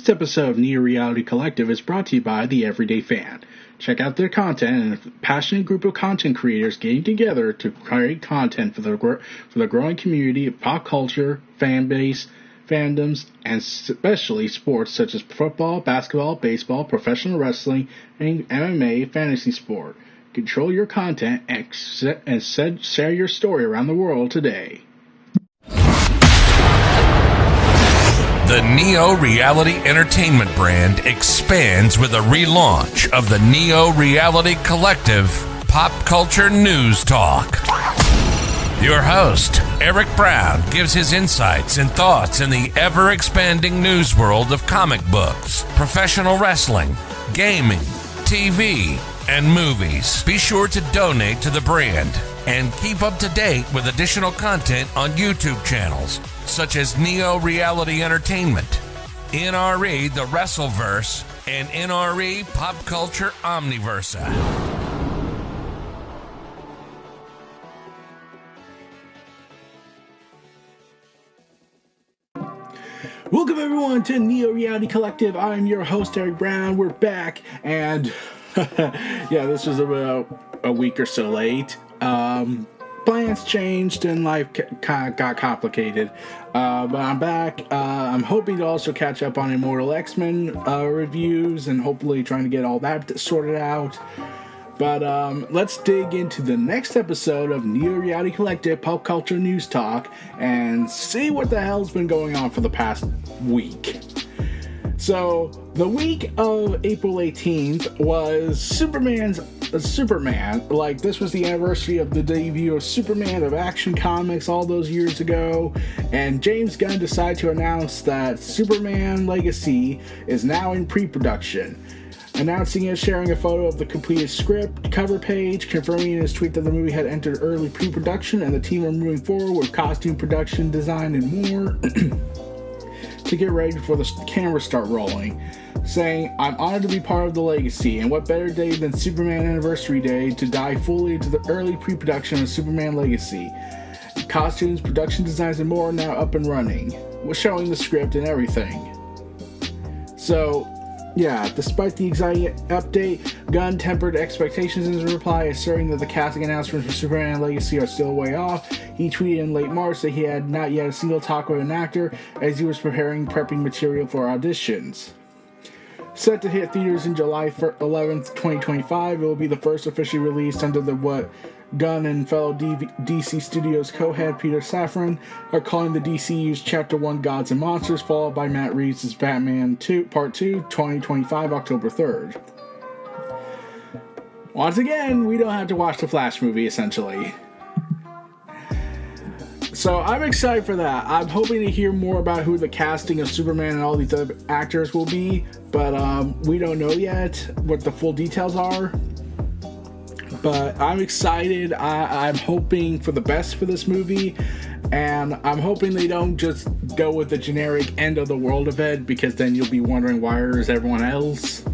This episode of Neo Reality Collective is brought to you by The Everyday Fan. Check out their content and a passionate group of content creators getting together to create content for the growing community of pop culture, fan base, fandoms, and especially sports such as football, basketball, baseball, professional wrestling, and MMA fantasy sport. Control your content and share your story around the world today. The Neo Reality Entertainment brand expands with a relaunch of the Neo Reality Collective Pop Culture News Talk. Your host, Eric Brown, gives his insights and thoughts in the ever-expanding news world of comic books, professional wrestling, gaming, TV, and movies. Be sure to donate to the brand and keep up to date with additional content on YouTube channels such as Neo Reality Entertainment, NRE The Wrestleverse, and NRE Pop Culture Omniversa. Welcome everyone to Neo Reality Collective. I'm your host Eric Brown. We're back, and yeah, this was about a week or so late. Plans changed and life kind of got complicated, but I'm back. I'm hoping to also catch up on Immortal X-Men reviews and hopefully trying to get all that sorted out. But let's dig into the next episode of Neo Reality Collective Pop Culture News Talk and see what the hell's been going on for the past week. So, the week of April 18th was Superman. Like, this was the anniversary of the debut of Superman of Action Comics all those years ago, and James Gunn decided to announce that Superman Legacy is now in pre-production. Announcing it, sharing a photo of the completed script, cover page, confirming in his tweet that the movie had entered early pre-production and the team are moving forward with costume production, design, and more to get ready before the cameras start rolling, saying, "I'm honored to be part of the legacy, and what better day than Superman Anniversary Day to dive fully into the early pre-production of Superman Legacy. Costumes, production designs, and more are now up and running. We're showing the script and everything." So, yeah, despite the exciting update, Gunn tempered expectations in his reply, asserting that the casting announcements for Superman Legacy are still way off. He tweeted in late March that he had not yet a single talk with an actor as he was prepping material for auditions. Set to hit theaters in July 11th, 2025, it will be the first officially released under the what Gunn and fellow DC Studios co-head Peter Safran are calling the DCU's Chapter 1 Gods and Monsters, followed by Matt Reeves' Batman 2, Part 2, 2025, October 3rd. Once again, we don't have to watch the Flash movie, essentially. So I'm excited for that. I'm hoping to hear more about who the casting of Superman and all these other actors will be, but we don't know yet what the full details are. But I'm excited. I'm hoping for the best for this movie, and I'm hoping they don't just go with the generic end of the world event, because then you'll be wondering why is everyone else.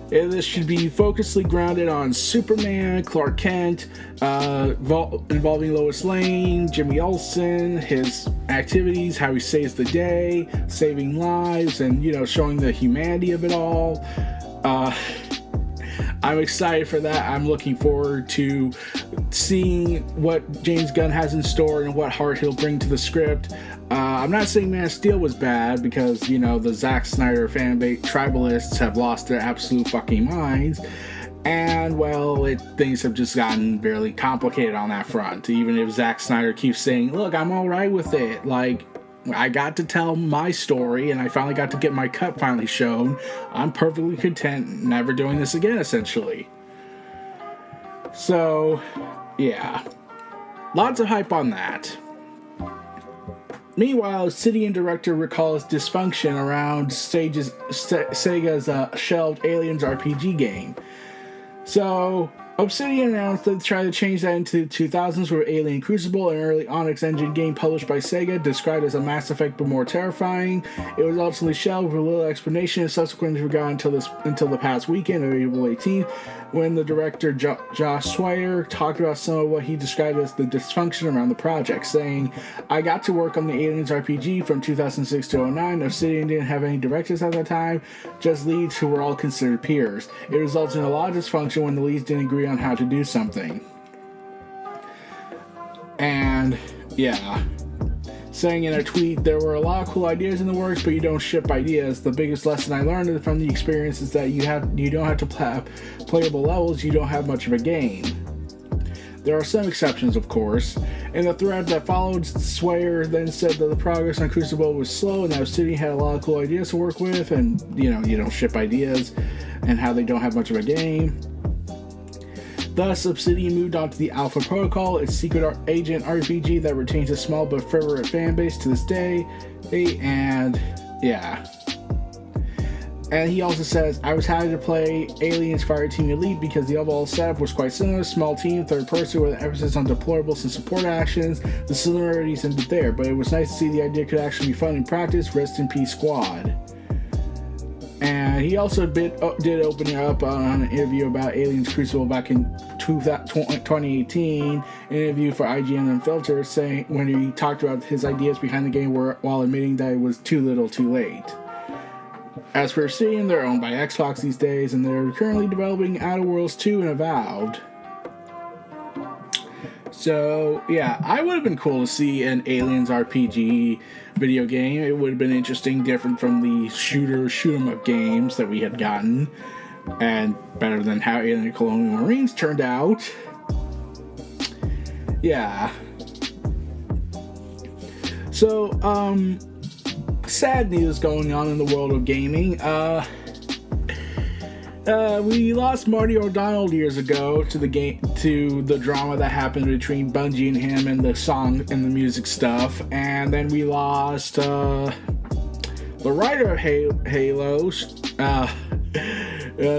This should be focusedly grounded on Superman, Clark Kent, involving Lois Lane, Jimmy Olsen, his activities, how he saves the day, saving lives, and, showing the humanity of it all. I'm excited for that. I'm looking forward to seeing what James Gunn has in store and what heart he'll bring to the script. I'm not saying Man of Steel was bad, because, the Zack Snyder fanbase tribalists have lost their absolute fucking minds. And, well, things have just gotten fairly complicated on that front. Even if Zack Snyder keeps saying, look, I'm alright with it. Like, I got to tell my story, and I finally got to get my cut finally shown. I'm perfectly content never doing this again, essentially. So, yeah. Lots of hype on that. Meanwhile, City and director recalls dysfunction around Sega's shelved Aliens RPG game. So, Obsidian announced that they tried to change that into the 2000s with Alien Crucible, an early Onyx Engine game published by Sega, described as a Mass Effect but more terrifying. It was ultimately shelved with little explanation and subsequently forgotten until the past weekend of April 18th, when the director Josh Swire talked about some of what he described as the dysfunction around the project, saying, "I got to work on the Aliens RPG from 2006 to 2009. Obsidian didn't have any directors at that time, just leads who were all considered peers. It resulted in a lot of dysfunction when the leads didn't agree on how to do something." And yeah, saying in a tweet, "There were a lot of cool ideas in the works, but you don't ship ideas. The biggest lesson I learned from the experience is that you don't have to have playable levels. You don't have much of a game." There are some exceptions, of course. In the thread that followed, Swire then said that the progress on Crucible was slow and that Obsidian had a lot of cool ideas to work with, and you don't ship ideas, and how they don't have much of a game. Thus, Obsidian moved on to the Alpha Protocol, its secret agent RPG that retains a small but fervent fan base to this day. And yeah. And he also says, "I was happy to play Aliens Fireteam Elite because the overall setup was quite similar. Small team, third person with an emphasis on deployables and support actions. The similarities ended there, but it was nice to see the idea could actually be fun in practice. Rest in peace, squad." And he also did open it up on an interview about Aliens Crucible back in 2018, an interview for IGN Unfiltered, saying when he talked about his ideas behind the game while admitting that it was too little too late. As we're seeing, they're owned by Xbox these days, and they're currently developing Outer Worlds 2 and Avowed. So, yeah, I would have been cool to see an Aliens RPG video game. It would have been interesting, different from the shoot 'em up games that we had gotten, and better than how Alien Colonial Marines turned out. Yeah. So, sad news going on in the world of gaming. We lost Marty O'Donnell years ago to the drama that happened between Bungie and him, and the song and the music stuff. And then we lost the writer of Halo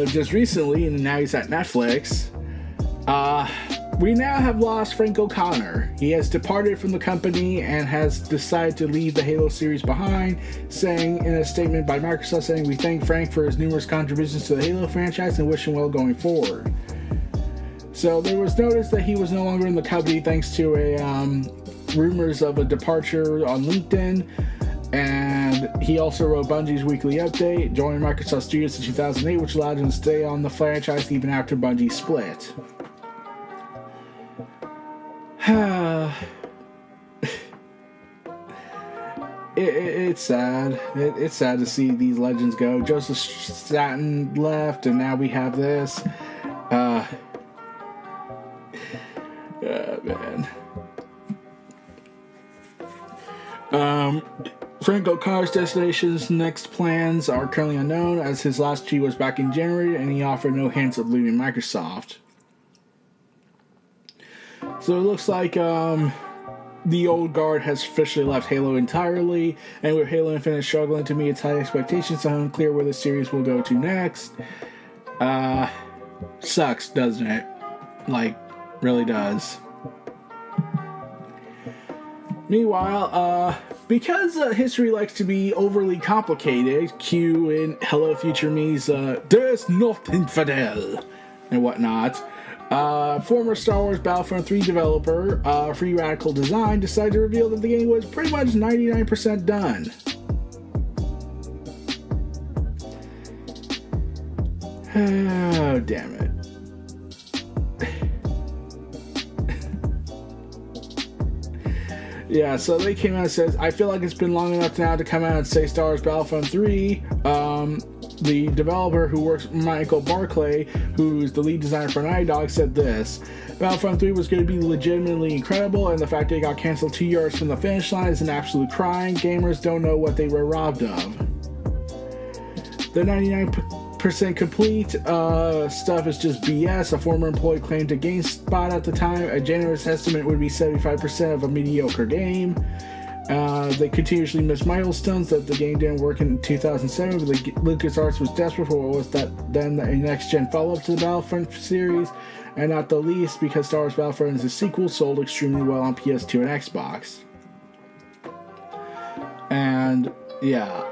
just recently, and now he's at Netflix. We now have lost Frank O'Connor. He has departed from the company and has decided to leave the Halo series behind, saying in a statement by Microsoft, saying, "We thank Frank for his numerous contributions to the Halo franchise and wish him well going forward." So there was notice that he was no longer in the company thanks to rumors of a departure on LinkedIn. And he also wrote Bungie's weekly update, joining Microsoft Studios in 2008, which allowed him to stay on the franchise even after Bungie split. It's sad. It's sad to see these legends go. Joseph Staten left, and now we have this. Man. Frank O'Connor's destination's next plans are currently unknown, as his last tweet was back in January, and he offered no hints of leaving Microsoft. So it looks like the old guard has officially left Halo entirely, and with Halo Infinite struggling to meet its high expectations, it's unclear where the series will go to next. Sucks, doesn't it? Like, really does. Meanwhile, because history likes to be overly complicated, Q in Hello Future Me's "There's Nothing Fidel" and whatnot, former Star Wars Battlefront 3 developer, Free Radical Design, decided to reveal that the game was pretty much 99% done. Oh, damn it. Yeah, so they came out and says, "I feel like it's been long enough now to come out and say Star Wars Battlefront 3. The developer who works, Michael Barclay, who's the lead designer for Naughty Dog, said this: Battlefront 3 was going to be legitimately incredible, and the fact that it got canceled 2 yards from the finish line is an absolute crime. Gamers don't know what they were robbed of. The 99% complete stuff is just BS. A former employee claimed to GameSpot at the time a generous estimate would be 75% of a mediocre game. They continuously missed milestones, that the game didn't work in 2007, but LucasArts was desperate for what was then a next-gen follow-up to the Battlefront series. and not the least because Star Wars Battlefront is a sequel sold extremely well on PS2 and Xbox. And yeah,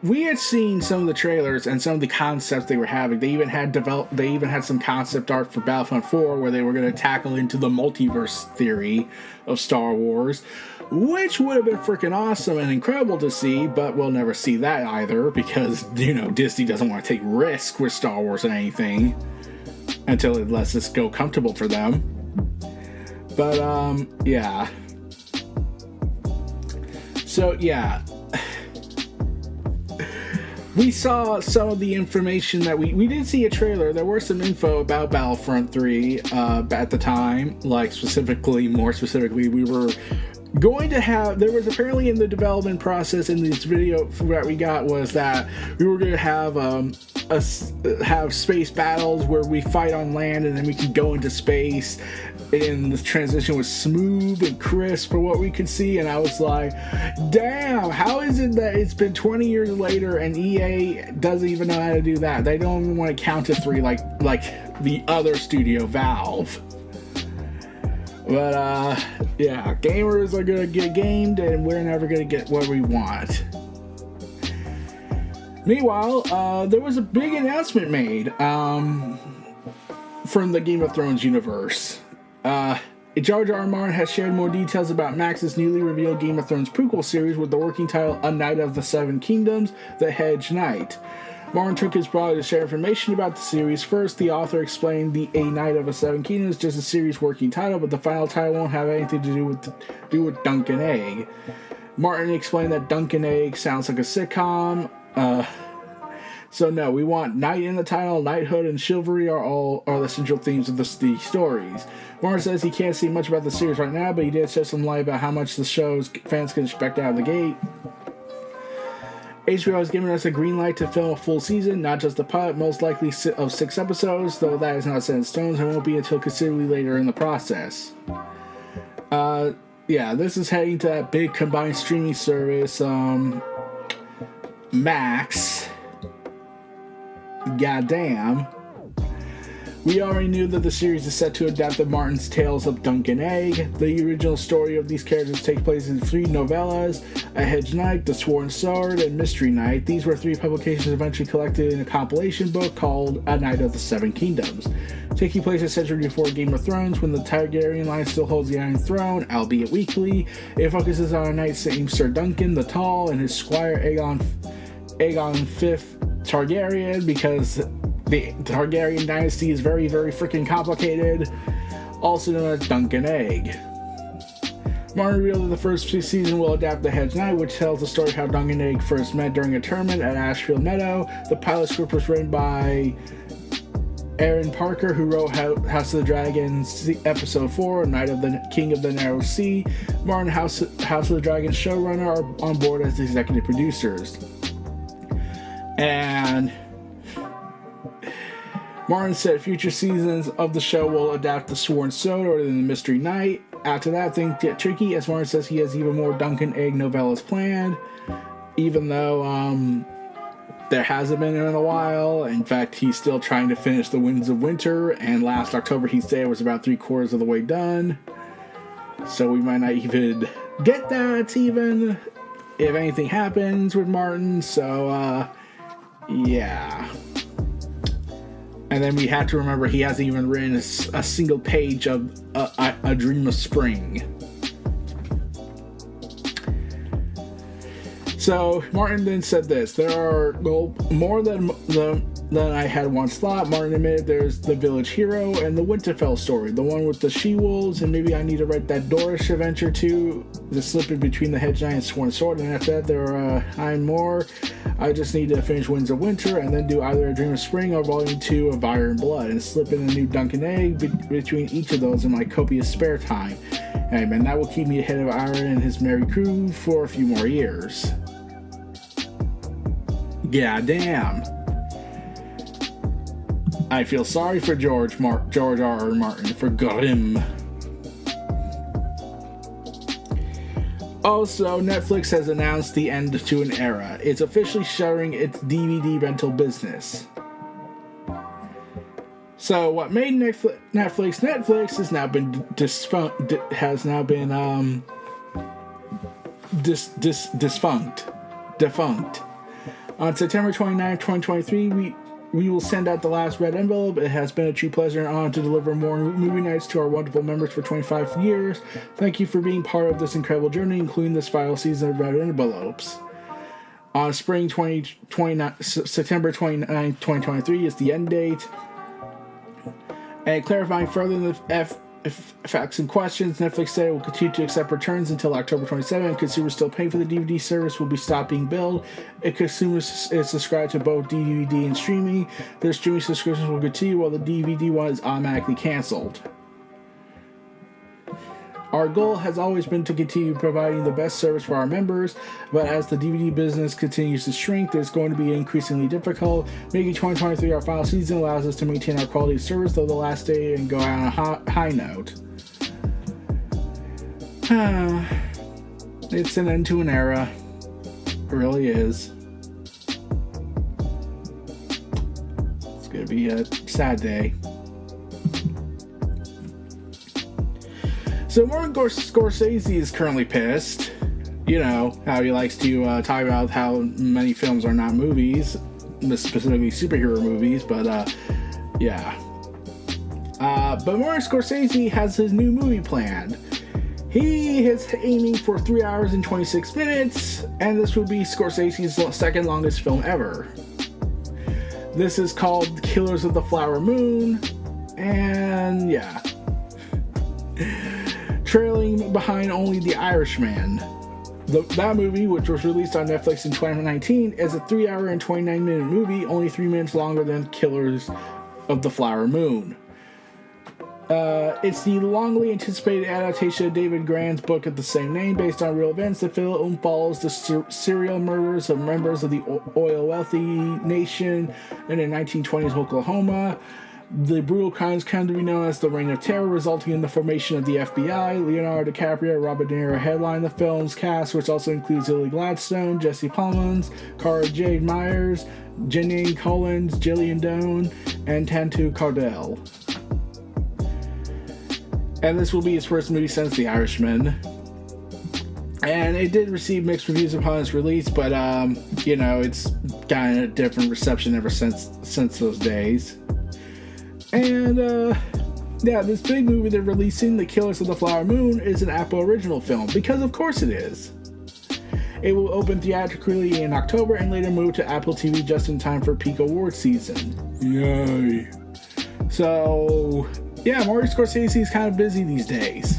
we had seen some of the trailers and some of the concepts they were having. They even had some concept art for Battlefront 4 where they were going to tackle into the multiverse theory of Star Wars, which would have been freaking awesome and incredible to see, but we'll never see that either because, Disney doesn't want to take risk with Star Wars and anything until it lets us go comfortable for them. But, yeah. So, yeah. We saw some of the information that we did see a trailer. There were some info about Battlefront 3 at the time. More specifically, we were going to have... There was apparently in the development process in this video that we got was that we were going to have space battles where we fight on land and then we could go into space. And the transition was smooth and crisp for what we could see, and I was like, damn, how is it that it's been 20 years later and EA doesn't even know how to do that? They don't even want to count to 3 like the other studio, Valve. But yeah, gamers are gonna get gamed and we're never gonna get what we want. Meanwhile, there was a big announcement made from the Game of Thrones universe. George R. R. Martin has shared more details about Max's newly revealed Game of Thrones prequel series with the working title A Knight of the Seven Kingdoms, The Hedge Knight. Martin took his brother to share information about the series. First, the author explained the A Knight of the Seven Kingdoms is just a series working title, but the final title won't have anything to do with Dunk and Egg. Martin explained that Dunk and Egg sounds like a sitcom. So no, we want knight in the title. Knighthood and chivalry are the central themes of the stories. Martin says he can't see much about the series right now, but he did shed some light about how much the show's fans can expect out of the gate. HBO has given us a green light to film a full season, not just the pilot, most likely of 6 episodes, though that is not set in stone and won't be until considerably later in the process. Yeah, this is heading to that big combined streaming service, Max. Goddamn. We already knew that the series is set to adapt the Martin's tales of Dunk and Egg. The original story of these characters takes place in 3 novellas: A Hedge Knight, The Sworn Sword, and Mystery Knight. These were 3 publications eventually collected in a compilation book called A Knight of the Seven Kingdoms. Taking place a century before Game of Thrones, when the Targaryen line still holds the Iron Throne, albeit weakly, it focuses on a knight named Sir Duncan the Tall and his squire Aegon V Targaryen, because the Targaryen dynasty is very, very freaking complicated, also known as Dunk and Egg. Martin revealed that the first season will adapt The Hedge Knight, which tells the story of how Dunk and Egg first met during a tournament at Ashfield Meadow. The pilot script was written by Aaron Parker, who wrote House of the Dragon Episode 4, Night of the King of the Narrow Sea. Martin, House of the Dragon showrunner, are on board as executive producers. And Martin said future seasons of the show will adapt The Sworn Sword or The Mystery Knight. After that, things get tricky, as Martin says he has even more Dunk and Egg novellas planned, even though there hasn't been in a while. In fact, he's still trying to finish The Winds of Winter, and last October he said it was about 3/4 of the way done. So we might not even get that, even if anything happens with Martin. So, yeah. And then we have to remember he hasn't even written a single page of A Dream of Spring. So Martin then said this: there are more than I had once thought. Martin admitted there's the Village Hero and the Winterfell story, the one with the she-wolves, and maybe I need to write that Dorish adventure too, the slipping between the Hedge Knight and Sworn Sword, and after that there are 9 more. I just need to finish Winds of Winter and then do either A Dream of Spring or Volume 2 of Fire and Blood, and slip in a new Dunk and Egg between each of those in my copious spare time. And man, that will keep me ahead of Iron and his merry crew for a few more years. God damn. I feel sorry for George R. R. Martin, for Grimm. Also, Netflix has announced the end to an era. It's officially shuttering its DVD rental business. So what made Netflix has now been defunct. On September 29, 2023, we will send out the last red envelope. It has been a true pleasure and honor to deliver more movie nights to our wonderful members for 25 years. Thank you for being part of this incredible journey, including this final season of red envelopes. On September 29, 2023 is the end date. And clarifying further the facts and questions, Netflix said it will continue to accept returns until October 27. Consumers still paying for the DVD service will be stopped being billed. If consumers is subscribed to both DVD and streaming, their streaming subscriptions will continue while the DVD one is automatically canceled. Our goal has always been to continue providing the best service for our members, but as the DVD business continues to shrink, it's going to be increasingly difficult. Making 2023 our final season allows us to maintain our quality of service though the last day and go out on a high note. It's an end to an era. It really is. It's going to be a sad day. So Martin Scorsese is currently pissed. You know, how he likes to talk about how many films are not movies, specifically superhero movies, but yeah. But Martin Scorsese has his new movie planned. He is aiming for 3 hours and 26 minutes, and this will be Scorsese's second longest film ever. This is called Killers of the Flower Moon, and yeah. Trailing behind only The Irishman. That movie, which was released on Netflix in 2019, is a 3 hour and 29 minute movie, only 3 minutes longer than Killers of the Flower Moon. It's the longly anticipated adaptation of David Grant's book of the same name, based on real events. The film follows the serial murders of members of the oil wealthy nation in the 1920s Oklahoma. The brutal crimes come to be known as the Reign of Terror, resulting in the formation of the FBI. Leonardo DiCaprio, Robert De Niro headline the film's cast, which also includes Lily Gladstone, Jesse Plemons, Cara Jade Myers, Janine Collins, Gillian Doan, and Tantu Cardell. And this will be his first movie since The Irishman. And it did receive mixed reviews upon its release, but you know, it's gotten a different reception ever since those days. And, yeah, this big movie they're releasing, The Killers of the Flower Moon, is an Apple original film, because of course it is. It will open theatrically in October and later move to Apple TV just in time for peak award season. Yay. So, yeah, Martin Scorsese is kind of busy these days.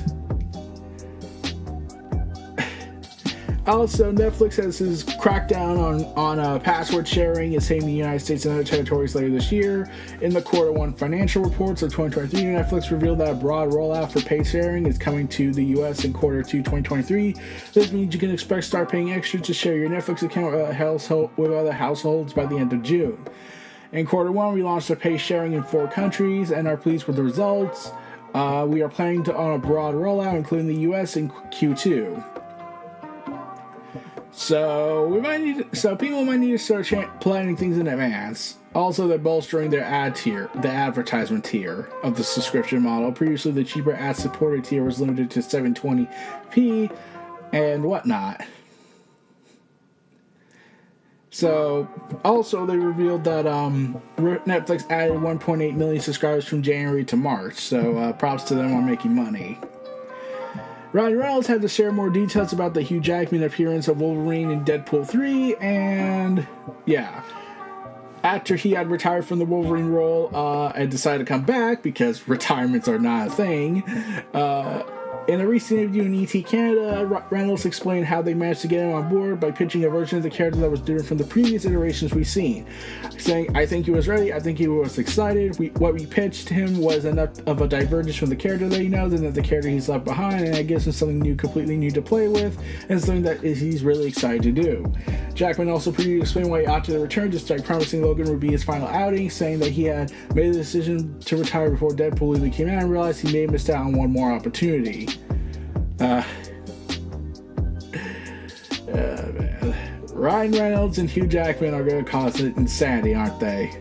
Also, Netflix has his crackdown on password sharing is hitting the United States and other territories later this year. In the quarter one financial reports of 2023, Netflix revealed that a broad rollout for paid sharing is coming to the U.S. in quarter two 2023. This means you can expect to start paying extra to share your Netflix account with other households by the end of June. In quarter one, we launched a paid sharing in 4 countries and are pleased with the results. We are planning on a broad rollout, including the U.S. in Q2. So people might need to start planning things in advance. Also, they're bolstering their the advertisement tier of the subscription model. Previously, the cheaper ad-supported tier was limited to 720p and whatnot. So, also, they revealed that Netflix added 1.8 million subscribers from January to March. So, props to them on making money. Ryan Reynolds had to share more details about the Hugh Jackman appearance of Wolverine in Deadpool 3, and yeah. After he had retired from the Wolverine role and decided to come back, because retirements are not a thing, in a recent interview in ET Canada, Reynolds explained how they managed to get him on board by pitching a version of the character that was different from the previous iterations we've seen. Saying, I think he was ready, I think he was excited, what we pitched him was enough of a divergence from the character that he knows and that the character he's left behind, and it gives him something new, completely new to play with, and something that he's really excited to do. Jackman also previously explained why he opted to return, despite promising Logan would be his final outing, saying that he had made the decision to retire before Deadpool even came out and realized he may have missed out on one more opportunity. Man. Ryan Reynolds and Hugh Jackman are going to cause insanity, aren't they?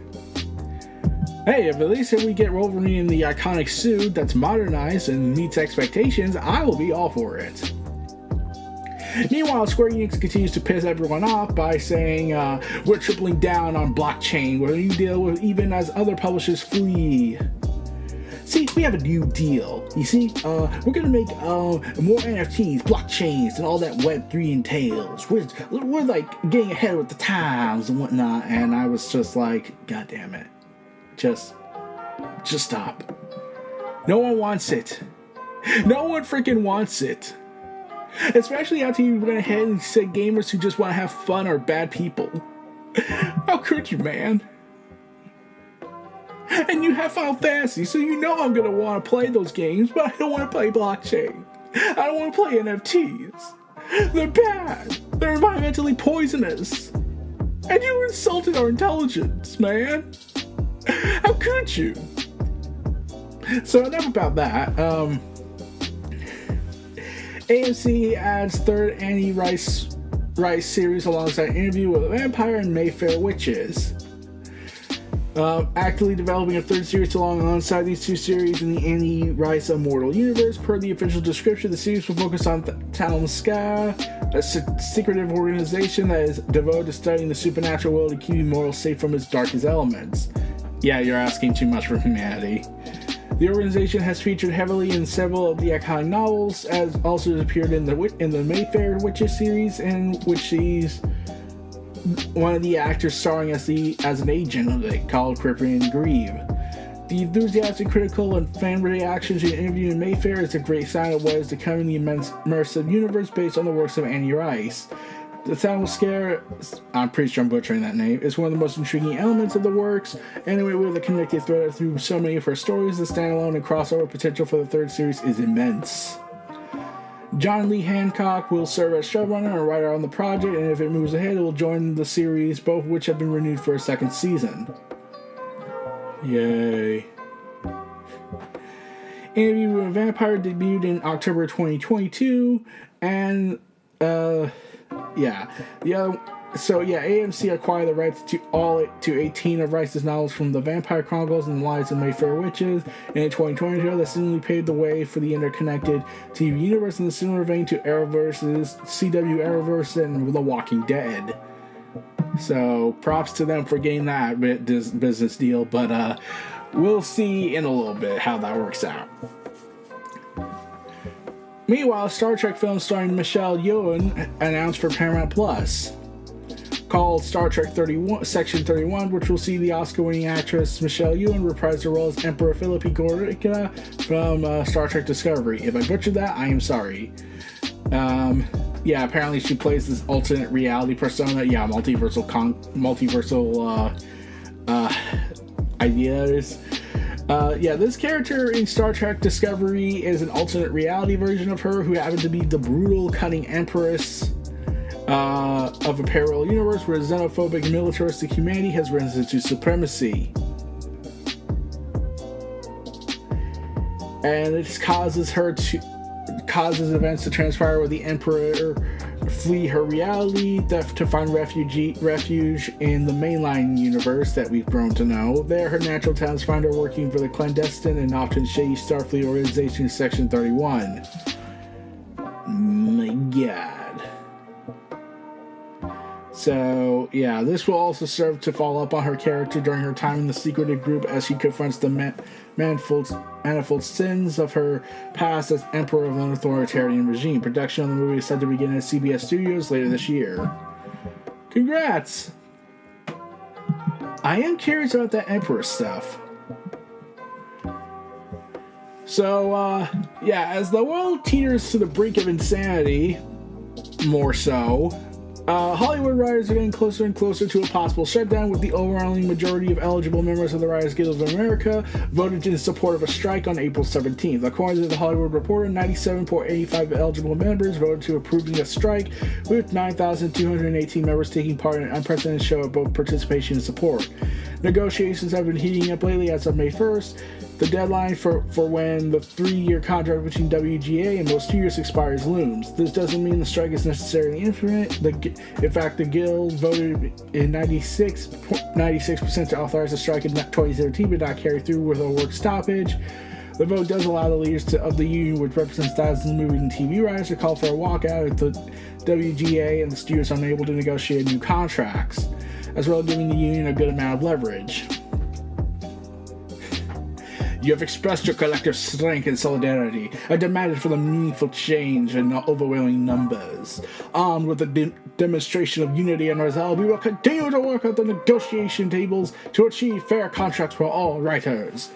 Hey, if at least we get Wolverine in the iconic suit that's modernized and meets expectations, I will be all for it. Meanwhile, Square Enix continues to piss everyone off by saying, we're tripling down on blockchain, where you deal with even as other publishers flee. See, we have a new deal. You see, we're gonna make more NFTs, blockchains, and all that Web3 entails. We're like getting ahead with the times and whatnot. And I was just like, God damn it. Just stop. No one wants it. No one freaking wants it. Especially after you went ahead and said gamers who just want to have fun are bad people. How could you, man? And you have Final Fantasy, so you know I'm going to want to play those games, but I don't want to play blockchain. I don't want to play NFTs. They're bad. They're environmentally poisonous. And you insulted our intelligence, man. How could you? So enough about that. AMC adds third Anne Rice series alongside Interview with a Vampire and Mayfair Witches. Actively developing a third series alongside these two series in the Anne Rice Immortal universe. Per the official description, the series will focus on Talonska, a secretive organization that is devoted to studying the supernatural world and keeping mortals safe from its darkest elements. Yeah, you're asking too much from humanity. The organization has featured heavily in several of the iconic novels, as also has appeared in the Mayfair Witches series, in which she's one of the actors starring as an agent of it, called Crippin Grieve. The enthusiastic, critical, and fan reactions to the Interview in Mayfair is a great sign of what is to come in the immersive universe based on the works of Anne Rice. The Thanos scare, I'm pretty sure I'm butchering that name, is one of the most intriguing elements of the works. Anyway, with a connected thread through so many of her stories, the standalone and crossover potential for the third series is immense. John Lee Hancock will serve as showrunner and writer on the project, and if it moves ahead, it will join the series, both of which have been renewed for a second season. Yay. Interview with a Vampire debuted in October 2022, and AMC acquired the rights to 18 of Rice's novels from the Vampire Chronicles and the Lives of Mayfair Witches. And in 2022, that seemingly paved the way for the interconnected TV universe in the similar vein to Arrowverse's CW Arrowverse and The Walking Dead. So props to them for getting that business deal, but we'll see in a little bit how that works out. Meanwhile, a Star Trek film starring Michelle Yeoh announced for Paramount Plus, called Star Trek 31, Section 31, which will see the Oscar-winning actress Michelle Yeoh reprise her role as Emperor Philippi Gorica from Star Trek Discovery. If I butchered that, I am sorry. Apparently she plays this alternate reality persona. Yeah, multiversal ideas. This character in Star Trek Discovery is an alternate reality version of her who happened to be the brutal, cunning empress of a parallel universe where xenophobic militaristic humanity has risen to supremacy. And it causes events to transpire where the Emperor flee her reality to find refuge in the mainline universe that we've grown to know. There, her natural talents find her working for the clandestine and often shady Starfleet organization Section 31. My God. So, this will also serve to follow up on her character during her time in the secretive group as she confronts the manifold sins of her past as Emperor of an authoritarian regime. Production on the movie is set to begin at CBS Studios later this year. Congrats! I am curious about that Emperor stuff. So, as the world teeters to the brink of insanity, more so, Hollywood writers are getting closer and closer to a possible shutdown, with the overwhelming majority of eligible members of the Writers Guild of America voted in support of a strike on April 17th. According to the Hollywood Reporter, 97.85% eligible members voted to approving a strike, with 9,218 members taking part in an unprecedented show of both participation and support. Negotiations have been heating up lately. As of May 1st, The deadline for when the 3-year contract between WGA and most studios expires looms. This doesn't mean the strike is necessarily infinite. In fact, the Guild voted in 96% to authorize the strike in 2017, but not carry through with a work stoppage. The vote does allow the leaders of the union, which represents thousands of movies and TV writers, to call for a walkout if the WGA and the studios are unable to negotiate new contracts, as well as giving the union a good amount of leverage. You have expressed your collective strength and solidarity and demanded for the meaningful change in overwhelming numbers. Armed with a demonstration of unity and resolve, we will continue to work at the negotiation tables to achieve fair contracts for all writers.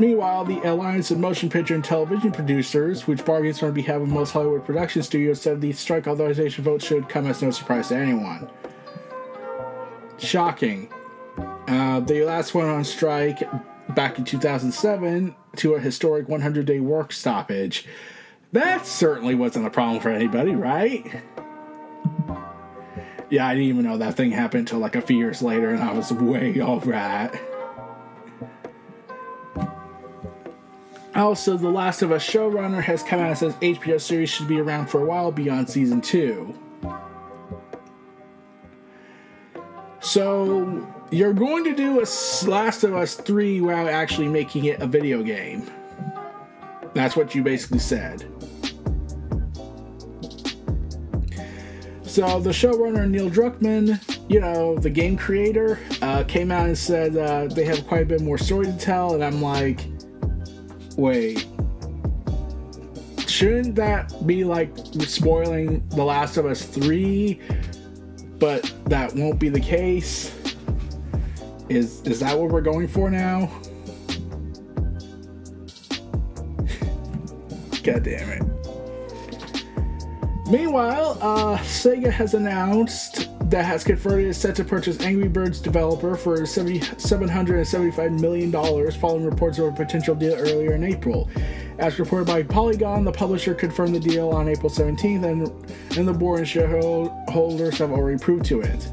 Meanwhile, the Alliance of Motion Picture and Television Producers, which bargains on behalf of most Hollywood production studios, said the strike authorization vote should come as no surprise to anyone. Shocking. They last went on strike back in 2007 to a historic 100-day work stoppage. That certainly wasn't a problem for anybody, right? Yeah, I didn't even know that thing happened until like a few years later, and I was way over that. Also, The Last of Us showrunner has come out and says HBO series should be around for a while beyond season 2. So, you're going to do a Last of Us 3 while actually making it a video game. That's what you basically said. So, the showrunner Neil Druckmann, the game creator, came out and said they have quite a bit more story to tell, and I'm like, wait, shouldn't that be like spoiling The Last of Us 3? But that won't be the case. Is that what we're going for now? God damn it. Meanwhile, Sega has announced that has confirmed it is set to purchase Angry Birds developer for $775 million following reports of a potential deal earlier in April. As reported by Polygon, the publisher confirmed the deal on April 17th, and the board and shareholders have already approved to it.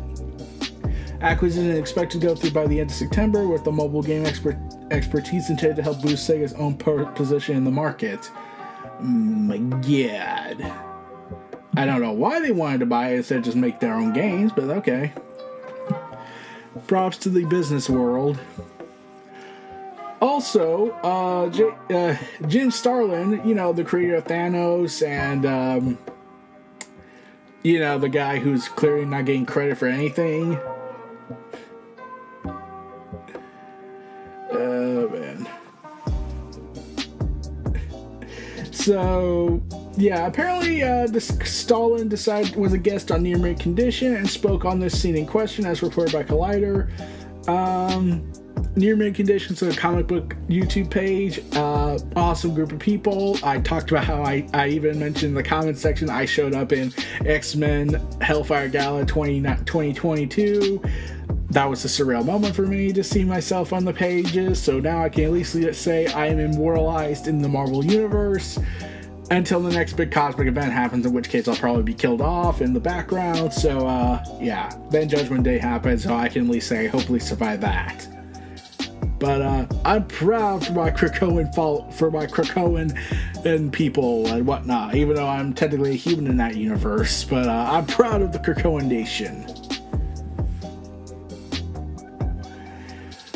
Acquisition is expected to go through by the end of September, with the mobile game expertise intended to help boost Sega's own position in the market. My God. I don't know why they wanted to buy it instead of just make their own games, but okay. Props to the business world. Also, Jim Starlin, the creator of Thanos and, the guy who's clearly not getting credit for anything. Oh, man. So, yeah, apparently Stalin was a guest on Near Mint Condition and spoke on this scene in question, as reported by Collider. Near Mint Conditions is a comic book YouTube page. Awesome group of people. I talked about how I even mentioned in the comments section I showed up in X-Men Hellfire Gala 2022. That was a surreal moment for me to see myself on the pages, so now I can at least say I am immortalized in the Marvel Universe until the next big cosmic event happens, in which case I'll probably be killed off in the background. So, yeah, then Judgment Day happens, so I can at least say I hopefully survive that. But I'm proud for my Krakoan and people and whatnot, even though I'm technically a human in that universe. But I'm proud of the Krakoan nation.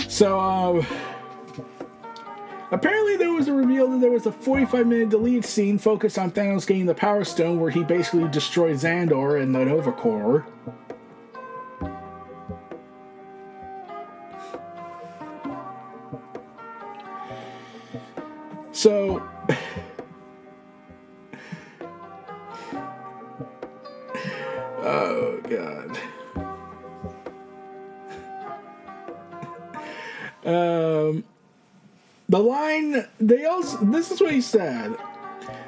So, apparently there was a reveal that there was a 45-minute deleted scene focused on Thanos getting the Power Stone, where he basically destroyed Xandor and the Nova Corps. So, oh God. The line, this is what he said.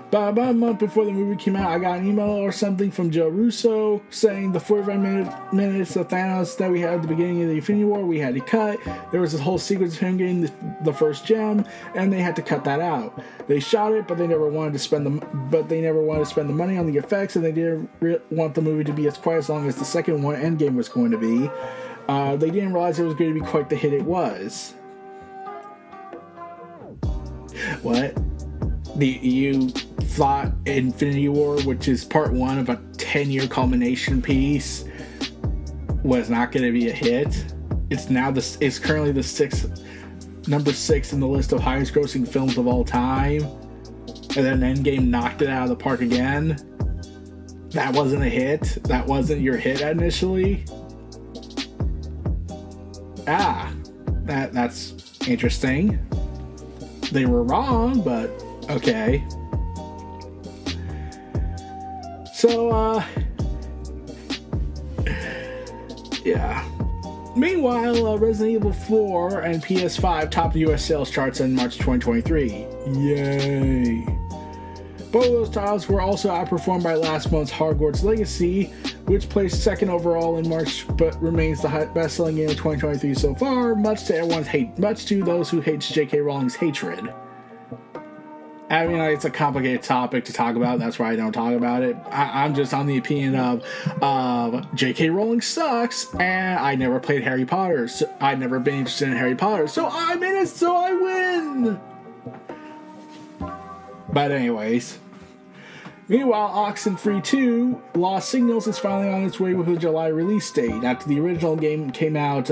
About a month before the movie came out, I got an email or something from Joe Russo saying the 45 minutes of Thanos that we had at the beginning of the Infinity War, we had to cut. There was this whole sequence of him getting the first gem, and they had to cut that out. They shot it, but they never wanted to spend the money on the effects, and they didn't want the movie to be as quite as long as the second one, Endgame, was going to be. They didn't realize it was going to be quite the hit it was. What? You thought Infinity War, which is part 1 of a 10-year culmination piece, was not going to be a hit? It's currently number 6 in the list of highest grossing films of all time. And then Endgame knocked it out of the park again. That wasn't a hit? That wasn't your hit initially? That's interesting. They were wrong, but okay. So, yeah. Meanwhile, Resident Evil 4 and PS5 topped the US sales charts in March 2023. Yay! Both of those titles were also outperformed by last month's Hogwarts Legacy, which placed second overall in March, but remains the best-selling game of 2023 so far, much to those who hate J.K. Rowling's hatred. I mean, it's a complicated topic to talk about. That's why I don't talk about it. I'm just on the opinion of J.K. Rowling sucks, and I never played Harry Potter. So I've never been interested in Harry Potter, so I'm in it, so I win. But anyways. Meanwhile, Oxenfree 2, Lost Signals is finally on its way with a July release date, after the original game came out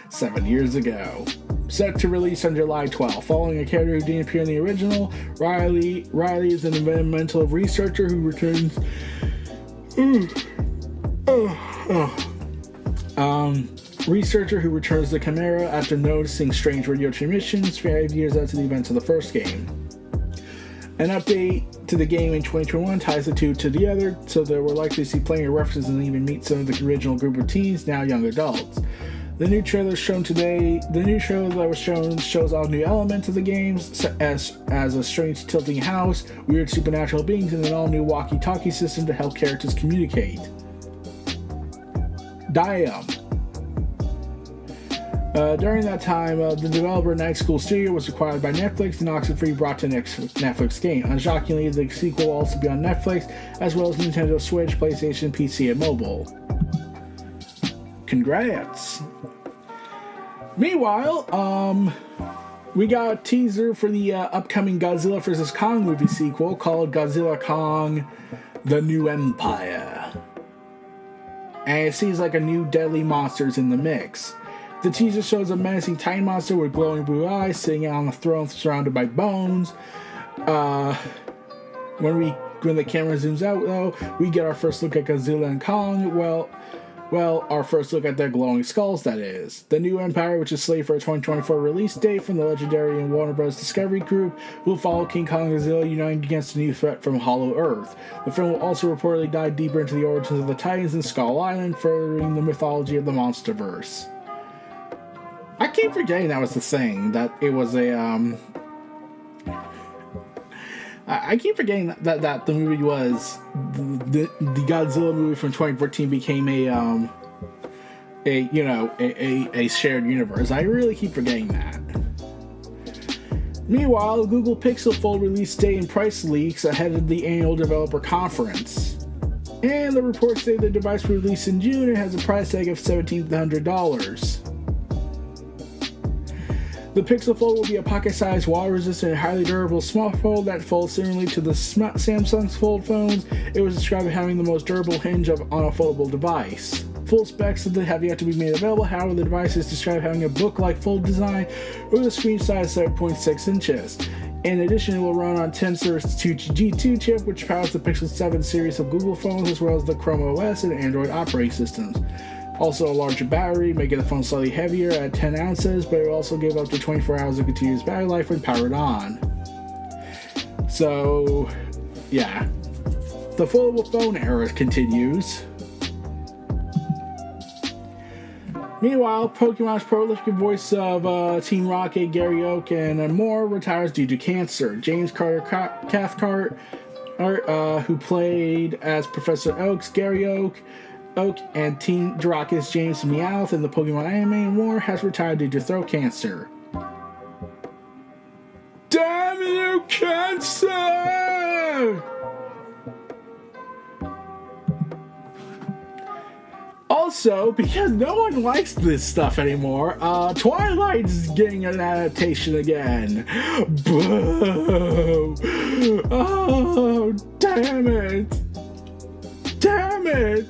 7 years ago. Set to release on July 12th. Following a character who didn't appear in the original, Riley is an environmental researcher who returns... researcher who returns to Chimera after noticing strange radioactive emissions 5 years after the events of the first game. An update to the game in 2021 ties the two together, so that we're likely to see plenty of references and even meet some of the original group of teens, now young adults. The new trailer that was shown shows all new elements of the games, as a strange tilting house, weird supernatural beings, and an all-new walkie-talkie system to help characters communicate. Damn. During that time, the developer Night School Studio was acquired by Netflix, and Oxenfree brought to Netflix game. Unshockingly, the sequel will also be on Netflix, as well as Nintendo Switch, PlayStation, PC, and mobile. Congrats! Meanwhile, we got a teaser for the upcoming Godzilla vs. Kong movie sequel called Godzilla Kong: The New Empire. And it seems like a new deadly monster's in the mix. The teaser shows a menacing titan monster with glowing blue eyes sitting on a throne surrounded by bones. When the camera zooms out, though, we get our first look at Godzilla and Kong. Well, our first look at their glowing skulls, that is. The New Empire, which is slated for a 2024 release date from the legendary and Warner Bros. Discovery Group, will follow King Kong and Godzilla uniting against a new threat from Hollow Earth. The film will also reportedly dive deeper into the origins of the Titans and Skull Island, furthering the mythology of the Monsterverse. I keep forgetting that was the thing, that it was a, I keep forgetting that the movie was the Godzilla movie from 2014 became a shared universe. I really keep forgetting that. Meanwhile, Google Pixel Fold release date and price leaks ahead of the annual developer conference. And the reports say the device was released in June and has a price tag of $1,700. The Pixel Fold will be a pocket-sized, water-resistant, and highly durable smartphone that folds similarly to the Samsung's Fold phones. It was described as having the most durable hinge on a foldable device. Full specs have yet to be made available. However, the device is described having a book-like fold design with a screen size of 7.6 inches. In addition, it will run on Tensor's G2 chip, which powers the Pixel 7 series of Google phones, as well as the Chrome OS and Android operating systems. Also, a larger battery, making the phone slightly heavier at 10 ounces, but it will also give up to 24 hours of continuous battery life when powered on. So, yeah. The foldable phone era continues. Meanwhile, Pokemon's prolific voice of Team Rocket, Gary Oak, and more retires due to cancer. James Carter Cathcart, who played as Professor Oak's Gary Oak, and Team Rocket's James Meowth in the Pokemon anime and more, has retired due to throat cancer. Damn you, cancer! Also, because no one likes this stuff anymore, Twilight's getting an adaptation again. Boo! Oh, damn it! Damn it!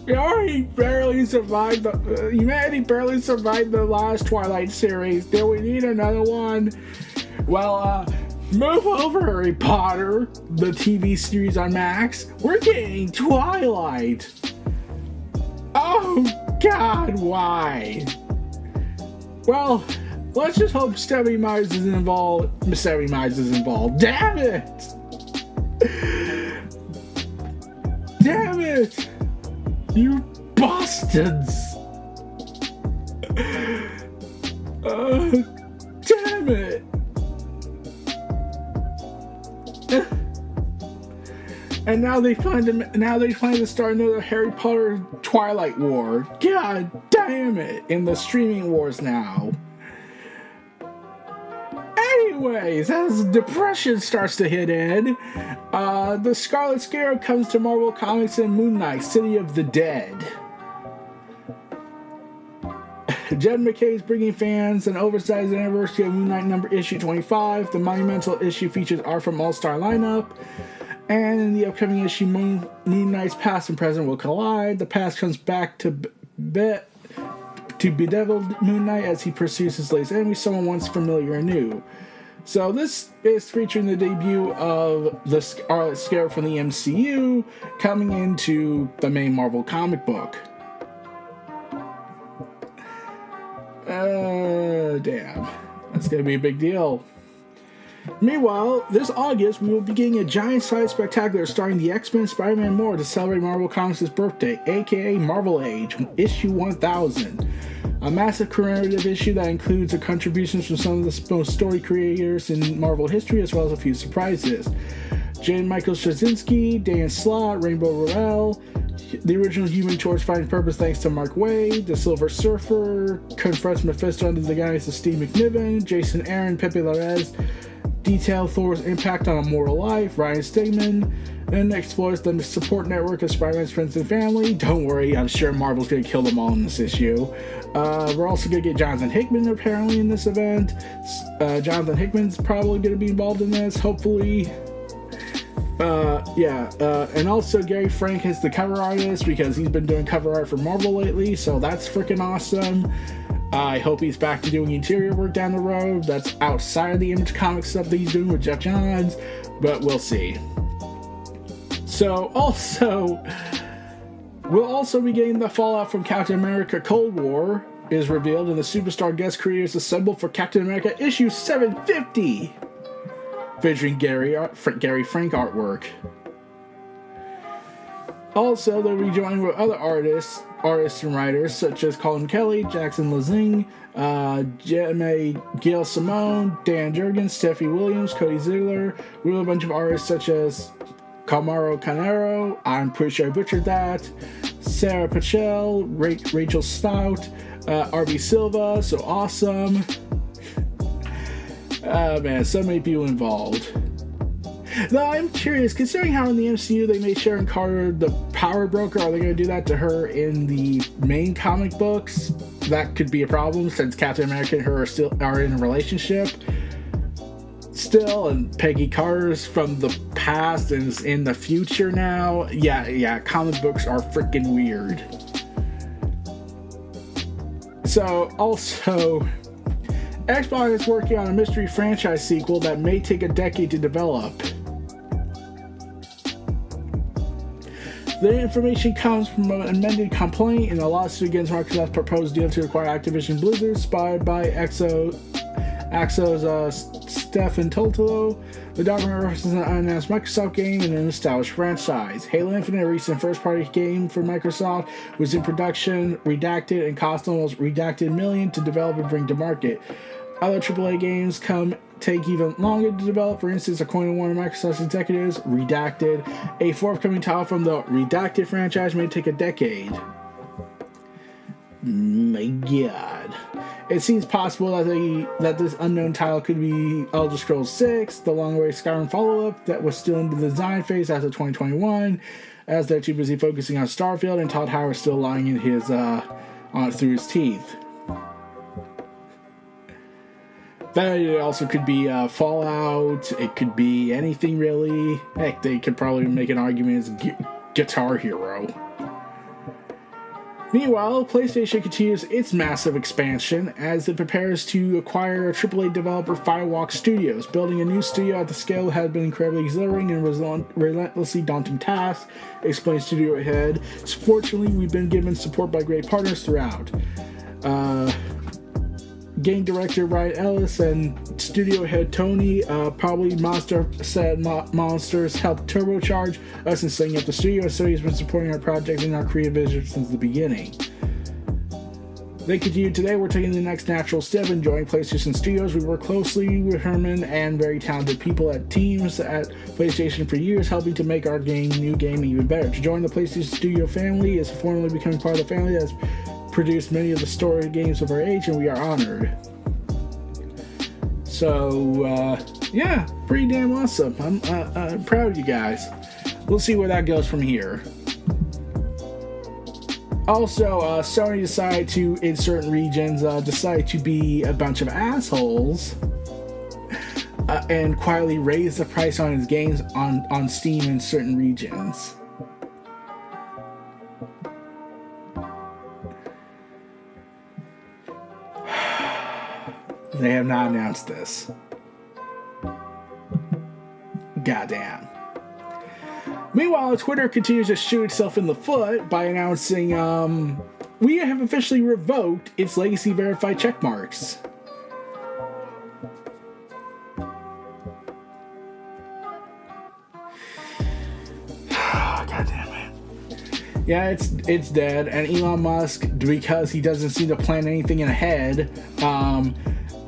Humanity barely survived the last Twilight series. Do we need another one? Well, move over, Harry Potter, the TV series on Max. We're getting Twilight. Oh, God, why? Well, let's just hope Stephanie Myers is involved. Damn it! Damn it! You bastards! Damn it! And now they plan to start another Harry Potter Twilight war. God damn it! In the streaming wars now. Anyways, as depression starts to hit in, the Scarlet Scarab comes to Marvel Comics and Moon Knight, City of the Dead. Jed McKay is bringing fans an oversized anniversary of Moon Knight number issue 25. The monumental issue features art from All-Star lineup. And in the upcoming issue, Moon Knight's past and present will collide. The past comes back to bedeviled Moon Knight as he pursues his latest enemy, someone once familiar and new. So this is featuring the debut of the Scarlet Scarab from the MCU coming into the main Marvel comic book. Damn. That's going to be a big deal. Meanwhile, this August, we will be getting a giant-sized spectacular starring the X-Men, Spider-Man, and more to celebrate Marvel Comics' birthday, aka Marvel Age, issue 1000. A massive commemorative issue that includes the contributions from some of the most story creators in Marvel history, as well as a few surprises. J. Michael Straczynski, Dan Slott, Rainbow Rowell, the original Human Torch finds purpose thanks to Mark Waid, the Silver Surfer confronts Mephisto under the guise of Steve McNiven, Jason Aaron, Pepe Larraz detail Thor's impact on immortal life, Ryan Stegman, and explores the support network of Spider-Man's friends and family. Don't worry, I'm sure Marvel's going to kill them all in this issue. We're also going to get Jonathan Hickman apparently in this event. Jonathan Hickman's probably going to be involved in this, hopefully. And also Gary Frank is the cover artist because he's been doing cover art for Marvel lately, so that's freaking awesome. I hope he's back to doing interior work down the road. That's outside of the Image Comics stuff that he's doing with Jeff Johns, but we'll see. So, we'll also be getting the fallout from Captain America Cold War is revealed, and the superstar guest creators assembled for Captain America issue 750, featuring Gary Frank artwork. Also, they'll be joined with other artists and writers such as Colin Kelly, Jackson Lazing, Gail Simone, Dan Jurgens, Steffi Williams, Cody Ziegler. We have a bunch of artists such as Calmaro Canero, I'm pretty sure I butchered that, Sarah Pachel, Rachel Stout, RB Silva, so awesome. Man, so many people involved. Though I'm curious, considering how in the MCU they made Sharon Carter the power broker, are they going to do that to her in the main comic books? That could be a problem since Captain America and her are in a relationship still, and Peggy Carter's from the past and is in the future now. Yeah, comic books are freaking weird. So, also, Xbox is working on a mystery franchise sequel that may take a decade to develop. The information comes from an amended complaint in a lawsuit against Microsoft's proposed deal to acquire Activision Blizzard, spied by Axo's Stefan Totolo. The document references an unannounced Microsoft game and an established franchise. Halo Infinite, a recent first-party game for Microsoft, was in production, redacted, and cost almost redacted million to develop and bring to market. Other AAA games take even longer to develop. For instance, according to one of Microsoft's executives, redacted. A forthcoming title from the redacted franchise may take a decade. My God. It seems possible that this unknown title could be Elder Scrolls 6, the long-awaited Skyrim follow-up that was still in the design phase as of 2021. as they're too busy focusing on Starfield and Todd Howard still lying in his through his teeth. Then it also could be Fallout. It could be anything really. Heck, they could probably make an argument as Guitar Hero. Meanwhile, PlayStation continues its massive expansion as it prepares to acquire a AAA developer, Firewalk Studios. Building a new studio at the scale had been incredibly exhilarating and was a relentlessly daunting task, explains studio head. Fortunately, we've been given support by great partners throughout. Game director Ryan Ellis and studio head Tony probably Monsters helped turbocharge us in setting up the studio, so he's been supporting our project and our creative vision since the beginning. They continue today. We're taking the next natural step, enjoying PlayStation Studios. We work closely with Herman and very talented people at teams at PlayStation for years, helping to make our new game even better. To join the PlayStation Studio family is formally becoming part of the family that's produced many of the story games of our age, and we are honored. So, yeah, pretty damn awesome. I'm proud of you guys. We'll see where that goes from here. Also, Sony decided to, in certain regions, decide to be a bunch of assholes and quietly raise the price on its games on Steam in certain regions. They have not announced this. Goddamn. Meanwhile, Twitter continues to shoot itself in the foot by announcing, we have officially revoked its legacy verified checkmarks. Goddamn it. Yeah, it's dead, and Elon Musk, because he doesn't seem to plan anything ahead,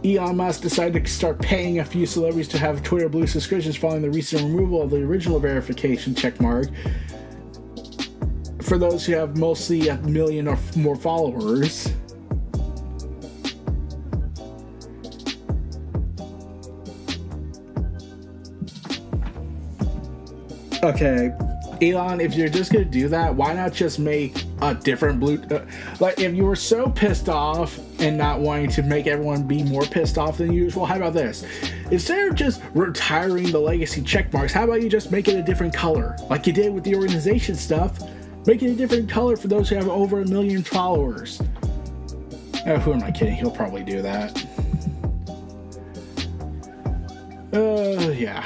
Elon Musk decided to start paying a few celebrities to have Twitter Blue subscriptions following the recent removal of the original verification checkmark for those who have mostly 1 million or more followers. Okay, Elon, if you're just gonna do that, why not just make a different blue... like, if you were so pissed off and not wanting to make everyone be more pissed off than usual, how about this? Instead of just retiring the legacy checkmarks, how about you just make it a different color? Like you did with the organization stuff. Make it a different color for those who have over 1 million followers. Oh, who am I kidding? He'll probably do that. Yeah.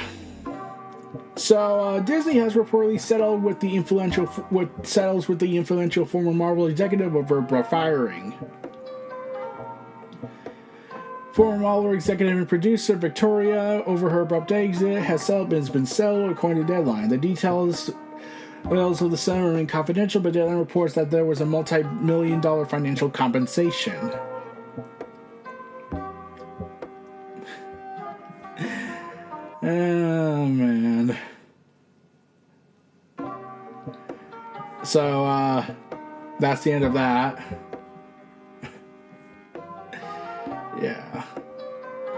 So Disney has reportedly settled with the influential former Marvel executive over a firing. Former Marvel executive and producer Victoria, over her abrupt exit, has been settled according to Deadline. The details of the settlement remain confidential, but Deadline reports that there was a multi-million-dollar financial compensation. Oh, man. So, that's the end of that. Yeah.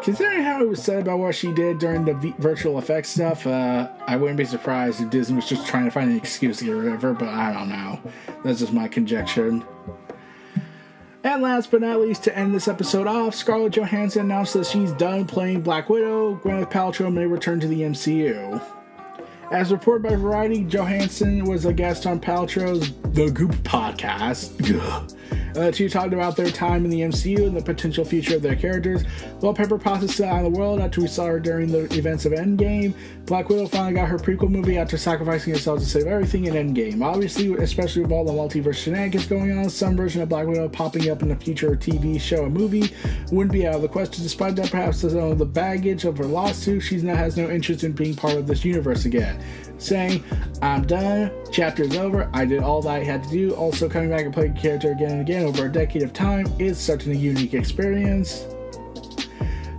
Considering how it was said about what she did during the virtual effects stuff, I wouldn't be surprised if Disney was just trying to find an excuse to get rid of her, but I don't know. That's just my conjecture. And last but not least, to end this episode off, Scarlett Johansson announced that she's done playing Black Widow. Gwyneth Paltrow may return to the MCU. As reported by Variety, Johansson was a guest on Paltrow's The Goop podcast. The two talked about their time in the MCU and the potential future of their characters. While Pepper Potts is still out of the world after we saw her during the events of Endgame, Black Widow finally got her prequel movie after sacrificing herself to save everything in Endgame. Obviously, especially with all the multiverse shenanigans going on, some version of Black Widow popping up in a future TV show or movie wouldn't be out of the question. Despite that, perhaps some of the baggage of her lawsuit, she now has no interest in being part of this universe again. Saying, I'm done, chapter's over, I did all that I had to do. Also, coming back and playing a character again and again over a decade of time is such a unique experience.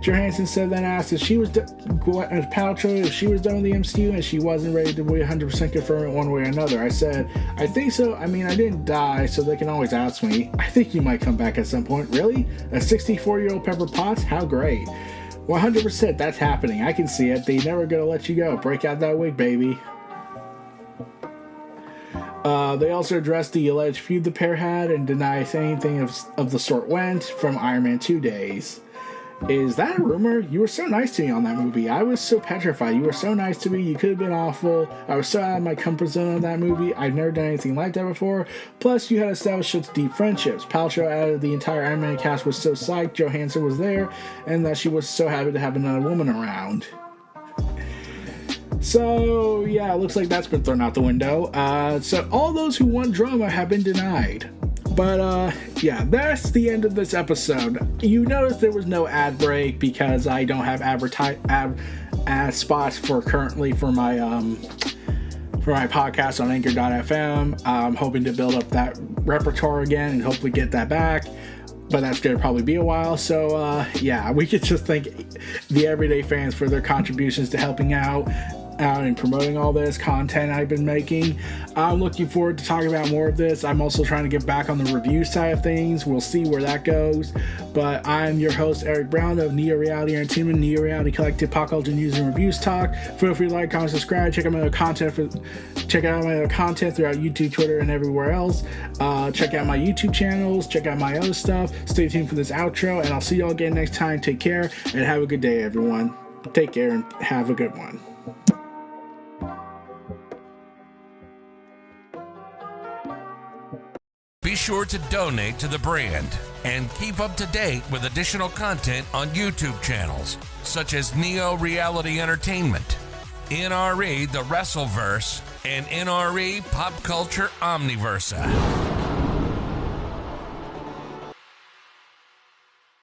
Johansson said then asked if she was Paltrow if she was done with the MCU and she wasn't ready to be 100% confirm it one way or another. I said, I think so. I mean, I didn't die, so they can always ask me. I think you might come back at some point. Really? A 64-year-old Pepper Potts? How great. 100% that's happening. I can see it. They never gonna let you go. Break out that wig, baby. They also addressed the alleged feud the pair had and deny saying anything of the sort went from Iron Man 2 days. Is that a rumor? You were so nice to me on that movie. I was so petrified. You were so nice to me. You could have been awful. I was so out of my comfort zone on that movie. I've never done anything like that before. Plus, you had established such deep friendships. Paltrow added the entire Iron Man cast was so psyched Johansson was there, and that she was so happy to have another woman around. So, yeah, it looks like that's been thrown out the window. So all those who want drama have been denied. But, yeah, that's the end of this episode. You notice there was no ad break because I don't have ad spots currently for my podcast on Anchor.fm. I'm hoping to build up that repertoire again and hopefully get that back. But that's going to probably be a while. So, yeah, we could just thank the everyday fans for their contributions to helping out and promoting all this content I've been making. I'm looking forward to talking about more of this. I'm also trying to get back on the review side of things. We'll see where that goes. But I'm your host, Eric Brown of Neo Reality Entertainment, Neo Reality Collective, Pop Culture News and Reviews Talk. Feel free to like, comment, subscribe. Check out my other content throughout YouTube, Twitter, and everywhere else. Check out my YouTube channels. Check out my other stuff. Stay tuned for this outro, and I'll see y'all again next time. Take care, and have a good day, everyone. Take care, and have a good one. Be sure to donate to the brand and keep up to date with additional content on YouTube channels such as Neo Reality Entertainment, NRE The Wrestleverse, and NRE Pop Culture Omniversa.